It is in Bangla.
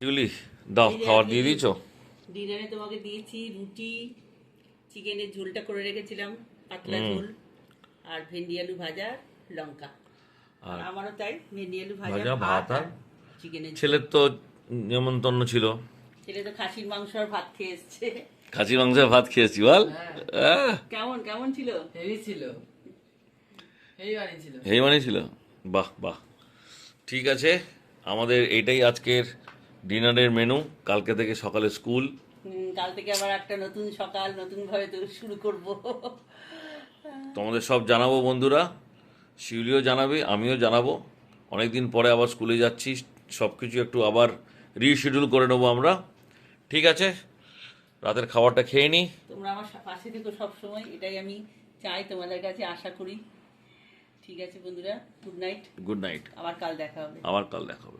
এগুলি দাও, খাবার দিয়ে দিয়েছো? ডিনারে তোমাকে দিয়েছি রুটি, চিকেনের ঝোলটা করে রেখেছিলাম, পাতলা ঝোল, আর ভেন্ডি আলু ভাজা, লঙ্কা। আর আর আমারও তাই, ভেন্ডি আলু ভাজা, ভাজা ভাত ভাত আর আর চিকেনের ঝোল। ছেলের তো নেমন্তন্ন ছিল, ছেলে তো খাসির মাংস আর ভাত খেয়ে এসছে। খাসি মাংসের ভাত খেয়েছি বল। কেমন কেমন ছিল? হেভি ছিল, হেভি বানিয়েছিল। এই মানে ছিল। বাহ বাহ, ঠিক আছে। আমাদের এইটাই আজকের ডিনারের মেনু। কালকে থেকে সকালে স্কুল। কাল থেকে আবার একটা নতুন সকাল, নতুন ভাবে তো শুরু করব। তোমাদের সব জানাবো বন্ধুরা, শিউলিও জানাবে, আমিও জানাবো। অনেকদিন পরে আবার স্কুলে যাচ্ছি, সব কিছু একটু আবার রিশিডিউল করে নেবো আমরা। ঠিক আছে, রাতের খাবারটা খেয়ে নিই। তোমরা আমার পাশে থেকো সব সময়, এটাই আমি চাই, তোমাদের কাছে আশা করি। ঠিক আছে বন্ধুরা, গুড নাইট। Good night. আবার কাল দেখা হবে। আবার কাল দেখা হবে।